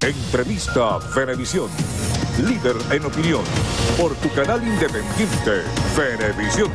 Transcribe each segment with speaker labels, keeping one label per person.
Speaker 1: Entrevista Venevisión. Líder en opinión. Por tu canal independiente, Venevisión.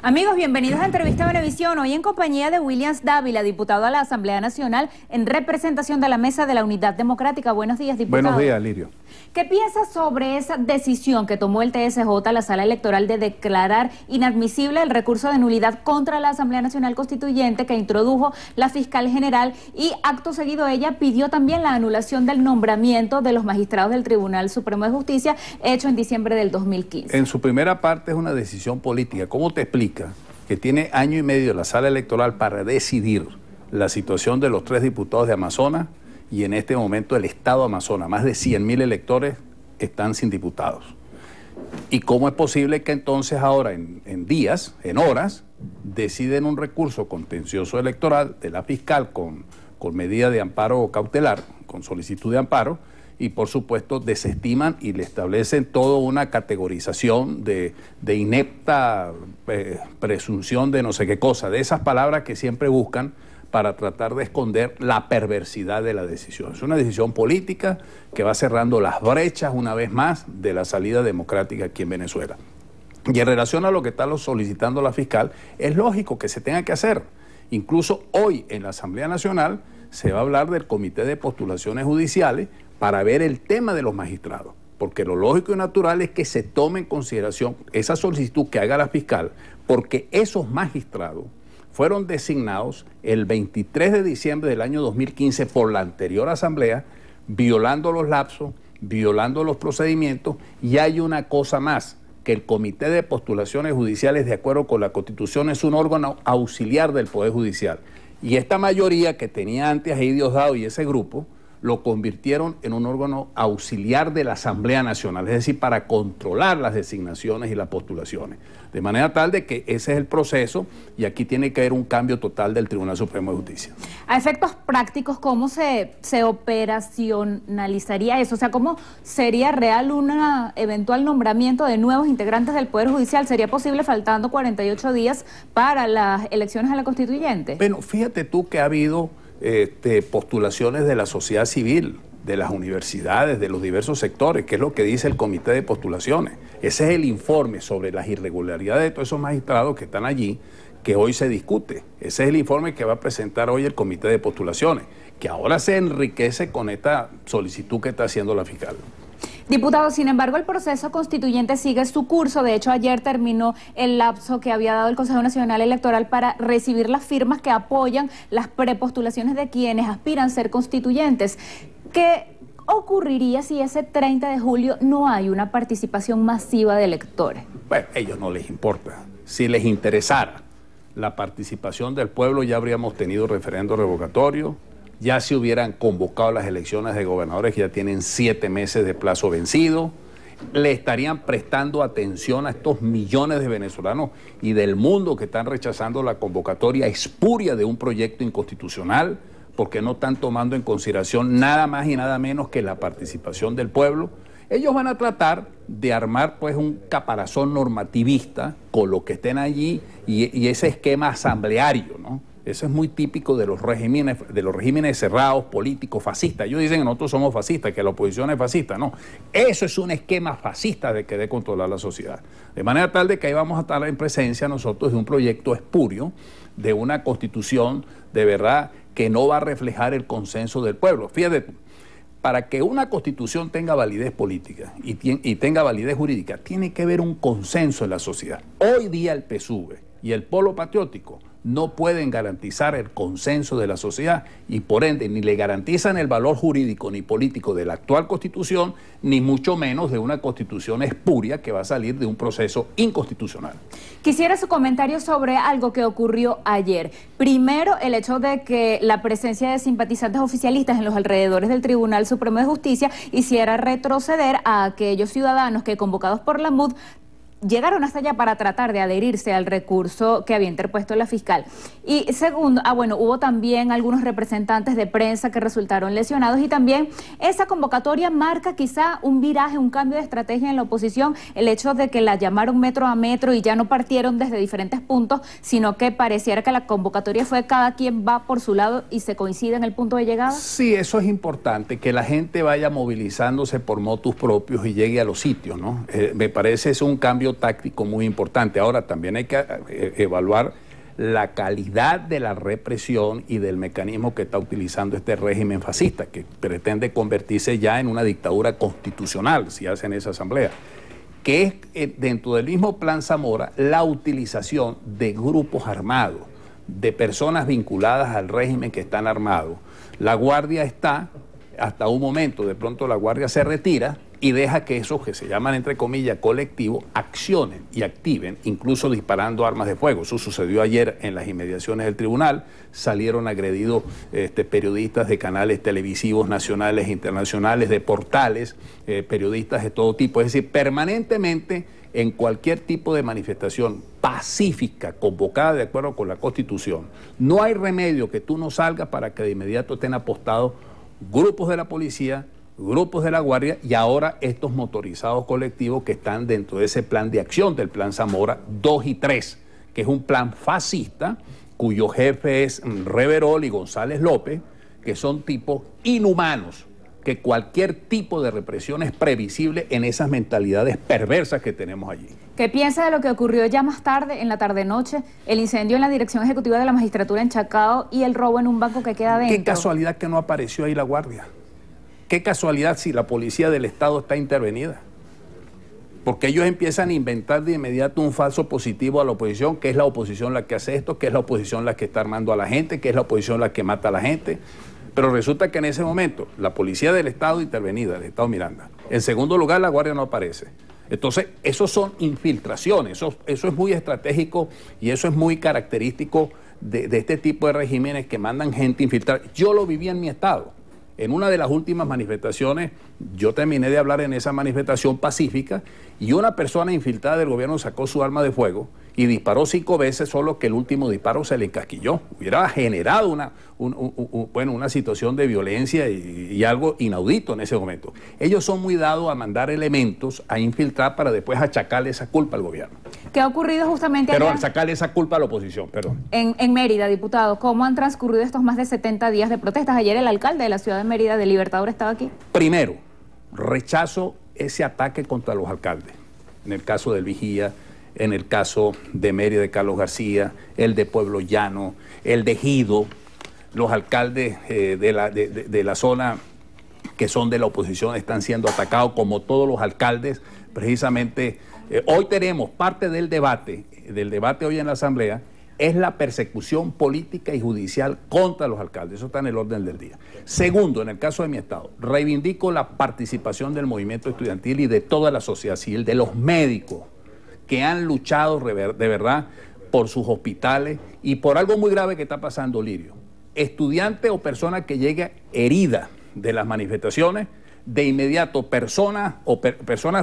Speaker 2: Amigos, bienvenidos a Entrevista Venevisión. Hoy en compañía de Williams Dávila, diputado a la Asamblea Nacional en representación de la Mesa de la Unidad Democrática. Buenos días, diputado.
Speaker 3: Buenos días, Lirio.
Speaker 2: ¿Qué piensas sobre esa decisión que tomó el TSJ, la Sala Electoral, de declarar inadmisible el recurso de nulidad contra la Asamblea Nacional Constituyente que introdujo la fiscal general, y acto seguido ella pidió también la anulación del nombramiento de los magistrados del Tribunal Supremo de Justicia hecho en diciembre del 2015?
Speaker 3: En su primera parte es una decisión política. ¿Cómo te explica que tiene año y medio la Sala Electoral para decidir la situación de los 3 diputados de Amazonas? Y en este momento el Estado Amazonas, más de 100.000 electores están sin diputados. ¿Y cómo es posible que entonces ahora en días, en horas, deciden un recurso contencioso electoral de la fiscal con medida de amparo cautelar, con solicitud de amparo, y por supuesto desestiman y le establecen toda una categorización de inepta presunción de no sé qué cosa, de esas palabras que siempre buscan para tratar de esconder la perversidad de la decisión? Es una decisión política que va cerrando las brechas una vez más de la salida democrática aquí en Venezuela. Y en relación a lo que está solicitando la fiscal, es lógico que se tenga que hacer. Incluso hoy en la Asamblea Nacional se va a hablar del Comité de Postulaciones Judiciales para ver el tema de los magistrados, porque lo lógico y natural es que se tome en consideración esa solicitud que haga la fiscal, porque esos magistrados fueron designados el 23 de diciembre del año 2015 por la anterior asamblea, violando los lapsos, violando los procedimientos. Y hay una cosa más, que el Comité de Postulaciones Judiciales, de acuerdo con la Constitución, es un órgano auxiliar del Poder Judicial. Y esta mayoría que tenía antes a Diosdado y ese grupo, lo convirtieron en un órgano auxiliar de la Asamblea Nacional, es decir, para controlar las designaciones y las postulaciones. De manera tal de que ese es el proceso, y aquí tiene que haber un cambio total del Tribunal Supremo de Justicia.
Speaker 2: A efectos prácticos, ¿cómo se operacionalizaría eso? O sea, ¿cómo sería real un eventual nombramiento de nuevos integrantes del Poder Judicial? ¿Sería posible faltando 48 días para las elecciones a la Constituyente?
Speaker 3: Bueno, fíjate tú que ha habido postulaciones de la sociedad civil, de las universidades, de los diversos sectores, que es lo que dice el Comité de Postulaciones. Ese es el informe sobre las irregularidades de todos esos magistrados que están allí, que hoy se discute. Ese es el informe que va a presentar hoy el Comité de Postulaciones, que ahora se enriquece con esta solicitud que está haciendo la fiscal.
Speaker 2: Diputado, sin embargo, el proceso constituyente sigue su curso. De hecho, ayer terminó el lapso que había dado el Consejo Nacional Electoral para recibir las firmas que apoyan las prepostulaciones de quienes aspiran a ser constituyentes. ¿Qué ocurriría si ese 30 de julio no hay una participación masiva de electores?
Speaker 3: Bueno, a ellos no les importa. Si les interesara la participación del pueblo, ya habríamos tenido referendo revocatorio, ya se hubieran convocado las elecciones de gobernadores que ya tienen 7 meses de plazo vencido, le estarían prestando atención a estos millones de venezolanos y del mundo que están rechazando la convocatoria espuria de un proyecto inconstitucional, porque no están tomando en consideración nada más y nada menos que la participación del pueblo. Ellos van a tratar de armar pues un caparazón normativista con lo que estén allí y ese esquema asambleario, ¿no? Eso es muy típico de los regímenes cerrados, políticos, fascistas. Ellos dicen que nosotros somos fascistas, que la oposición es fascista. No, eso es un esquema fascista de querer controlar la sociedad. De manera tal de que ahí vamos a estar en presencia nosotros de un proyecto espurio, de una constitución de verdad que no va a reflejar el consenso del pueblo. Fíjate tú, para que una constitución tenga validez política y tenga validez jurídica, tiene que haber un consenso en la sociedad. Hoy día el PSUV y el Polo Patriótico no pueden garantizar el consenso de la sociedad y por ende ni le garantizan el valor jurídico ni político de la actual constitución, ni mucho menos de una constitución espuria que va a salir de un proceso inconstitucional.
Speaker 2: Quisiera su comentario sobre algo que ocurrió ayer. Primero, el hecho de que la presencia de simpatizantes oficialistas en los alrededores del Tribunal Supremo de Justicia hiciera retroceder a aquellos ciudadanos que, convocados por la MUD, llegaron hasta allá para tratar de adherirse al recurso que había interpuesto la fiscal. Y segundo, bueno, hubo también algunos representantes de prensa que resultaron lesionados y también esa convocatoria marca quizá un viraje, un cambio de estrategia en la oposición, el hecho de que la llamaron metro a metro y ya no partieron desde diferentes puntos, sino que pareciera que la convocatoria fue cada quien va por su lado y se coincide en el punto de llegada.
Speaker 3: Sí, eso es importante, que la gente vaya movilizándose por motus propios y llegue a los sitios, ¿no? Me parece es un cambio táctico muy importante. Ahora también hay que evaluar la calidad de la represión y del mecanismo que está utilizando este régimen fascista, que pretende convertirse ya en una dictadura constitucional, si hacen esa asamblea, que es dentro del mismo Plan Zamora la utilización de grupos armados, de personas vinculadas al régimen que están armados. La Guardia está, hasta un momento, de pronto la Guardia se retira y deja que esos que se llaman, entre comillas, colectivos, accionen y activen, incluso disparando armas de fuego. Eso sucedió ayer en las inmediaciones del tribunal. Salieron agredidos periodistas de canales televisivos nacionales e internacionales, de portales, periodistas de todo tipo. Es decir, permanentemente en cualquier tipo de manifestación pacífica, convocada de acuerdo con la Constitución, no hay remedio que tú no salgas para que de inmediato estén apostados grupos de la policía, grupos de la Guardia y ahora estos motorizados colectivos que están dentro de ese plan de acción del Plan Zamora 2 y 3, que es un plan fascista cuyo jefe es Reverol y González López, que son tipos inhumanos, que cualquier tipo de represión es previsible en esas mentalidades perversas que tenemos allí.
Speaker 2: ¿Qué piensa de lo que ocurrió ya más tarde, en la tarde-noche, el incendio en la Dirección Ejecutiva de la Magistratura en Chacao y el robo en un banco que queda dentro?
Speaker 3: Qué casualidad que no apareció ahí la Guardia. Qué casualidad si la policía del Estado está intervenida. Porque ellos empiezan a inventar de inmediato un falso positivo a la oposición, que es la oposición la que hace esto, que es la oposición la que está armando a la gente, que es la oposición la que mata a la gente. Pero resulta que en ese momento la policía del Estado intervenida, del Estado Miranda. En segundo lugar, la Guardia no aparece. Entonces, eso son infiltraciones, eso es muy estratégico y eso es muy característico de este tipo de regímenes que mandan gente a infiltrar. Yo lo viví en mi estado. En una de las últimas manifestaciones, yo terminé de hablar en esa manifestación pacífica y una persona infiltrada del gobierno sacó su arma de fuego y disparó 5 veces, solo que el último disparo se le encasquilló. Hubiera generado una situación de violencia y algo inaudito en ese momento. Ellos son muy dados a mandar elementos a infiltrar para después achacarle esa culpa al gobierno.
Speaker 2: ¿Qué ha ocurrido justamente allá?
Speaker 3: Perdón, sacarle esa culpa a la oposición, perdón.
Speaker 2: En Mérida, diputado, ¿cómo han transcurrido estos más de 70 días de protestas? Ayer el alcalde de la ciudad de Mérida, de Libertador, estaba aquí.
Speaker 3: Primero, rechazo ese ataque contra los alcaldes. En el caso del Vigía, en el caso de Mérida de Carlos García, el de Pueblo Llano, el de Ejido, los alcaldes de la zona que son de la oposición están siendo atacados, como todos los alcaldes. Precisamente, hoy tenemos parte del debate hoy en la Asamblea, es la persecución política y judicial contra los alcaldes. Eso está en el orden del día. Segundo, en el caso de mi estado, reivindico la participación del movimiento estudiantil y de toda la sociedad civil, de los médicos, que han luchado de verdad por sus hospitales y por algo muy grave que está pasando, Lirio. Estudiante o persona que llegue herida de las manifestaciones, de inmediato personas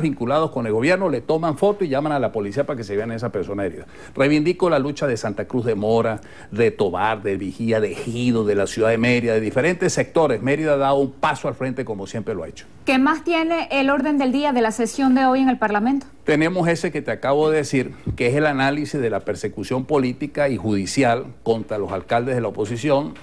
Speaker 3: vinculadas con el gobierno le toman foto y llaman a la policía para que se vean a esa persona herida. Reivindico la lucha de Santa Cruz de Mora, de Tobar, de Vigía, de Ejido, de la ciudad de Mérida, de diferentes sectores. Mérida ha dado un paso al frente como siempre lo ha hecho.
Speaker 2: ¿Qué más tiene el orden del día de la sesión de hoy en el Parlamento?
Speaker 3: Tenemos ese que te acabo de decir, que es el análisis de la persecución política y judicial contra los alcaldes de la oposición,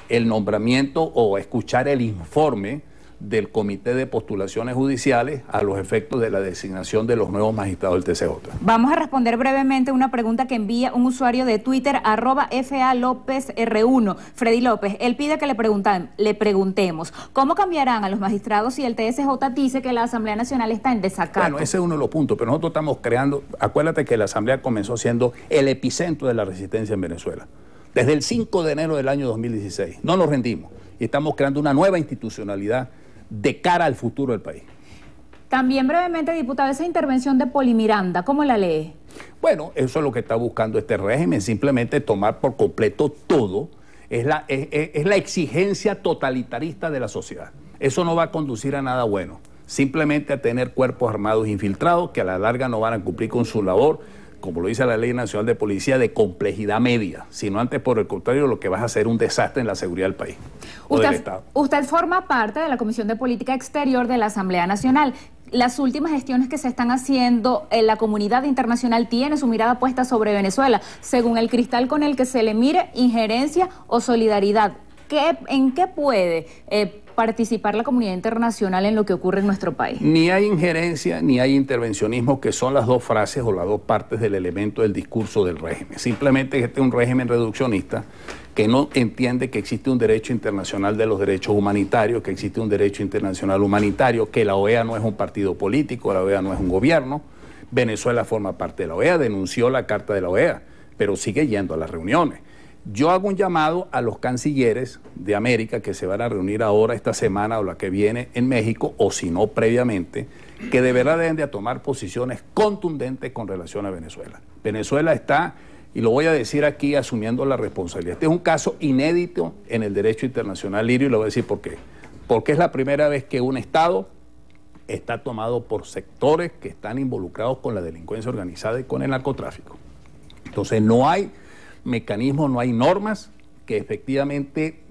Speaker 3: el nombramiento o escuchar el informe del Comité de Postulaciones Judiciales a los efectos de la designación de los nuevos magistrados del TCJ.
Speaker 2: Vamos a responder brevemente una pregunta que envía un usuario de Twitter, @FALópezR1, Freddy López. Él pide que le preguntemos, ¿cómo cambiarán a los magistrados si el TSJ dice que la Asamblea Nacional está en desacato?
Speaker 3: Bueno, ese es uno de los puntos, pero nosotros estamos creando, acuérdate que la Asamblea comenzó siendo el epicentro de la resistencia en Venezuela. Desde el 5 de enero del año 2016, no nos rendimos y estamos creando una nueva institucionalidad de cara al futuro del país.
Speaker 2: También brevemente, diputado, esa intervención de Poli Miranda, ¿cómo la lee?
Speaker 3: Bueno, eso es lo que está buscando este régimen, simplemente tomar por completo todo. Es la exigencia totalitarista de la sociedad. Eso no va a conducir a nada bueno. simplemente a tener cuerpos armados infiltrados que a la larga no van a cumplir con su labor, como lo dice la Ley Nacional de Policía, de complejidad media, sino antes, por el contrario, lo que va a ser un desastre en la seguridad del país o del Estado.
Speaker 2: Usted forma parte de la Comisión de Política Exterior de la Asamblea Nacional. Las últimas gestiones que se están haciendo en la comunidad internacional tiene su mirada puesta sobre Venezuela, según el cristal con el que se le mire, injerencia o solidaridad. ¿En qué puede participar la comunidad internacional en lo que ocurre en nuestro país?
Speaker 3: Ni hay injerencia ni hay intervencionismo, que son las dos frases o las dos partes del elemento del discurso del régimen. Simplemente este es un régimen reduccionista que no entiende que existe un derecho internacional de los derechos humanitarios, que existe un derecho internacional humanitario, que la OEA no es un partido político, la OEA no es un gobierno. Venezuela forma parte de la OEA, denunció la carta de la OEA, pero sigue yendo a las reuniones. Yo hago un llamado a los cancilleres de América que se van a reunir ahora, esta semana o la que viene en México, o si no previamente, que de verdad deben de tomar posiciones contundentes con relación a Venezuela. Venezuela está, y lo voy a decir aquí, asumiendo la responsabilidad. Este es un caso inédito en el derecho internacional, Lirio, y lo voy a decir por qué. Porque es la primera vez que un Estado está tomado por sectores que están involucrados con la delincuencia organizada y con el narcotráfico. Entonces no hay mecanismos, no hay normas que efectivamente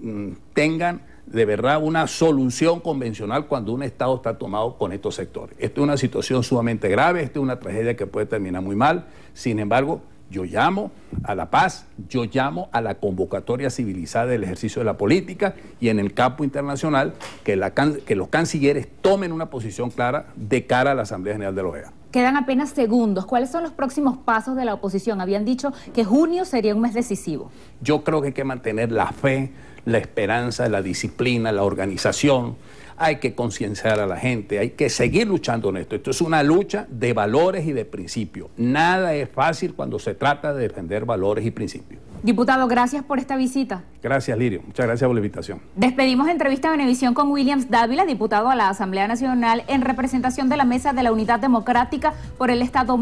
Speaker 3: tengan de verdad una solución convencional cuando un Estado está tomado con estos sectores. Esto es una situación sumamente grave, esto es una tragedia que puede terminar muy mal. Sin embargo, yo llamo a la paz, yo llamo a la convocatoria civilizada del ejercicio de la política y en el campo internacional que los cancilleres tomen una posición clara de cara a la Asamblea General de la OEA.
Speaker 2: Quedan apenas segundos. ¿Cuáles son los próximos pasos de la oposición? Habían dicho que junio sería un mes decisivo.
Speaker 3: Yo creo que hay que mantener la fe, la esperanza, la disciplina, la organización. Hay que concienciar a la gente, hay que seguir luchando en esto. Esto es una lucha de valores y de principios. Nada es fácil cuando se trata de defender valores y principios.
Speaker 2: Diputado, gracias por esta visita.
Speaker 3: Gracias, Lirio. Muchas gracias por la invitación.
Speaker 2: Despedimos entrevista a Venevisión con Williams Dávila, diputado a la Asamblea Nacional en representación de la Mesa de la Unidad Democrática por el Estado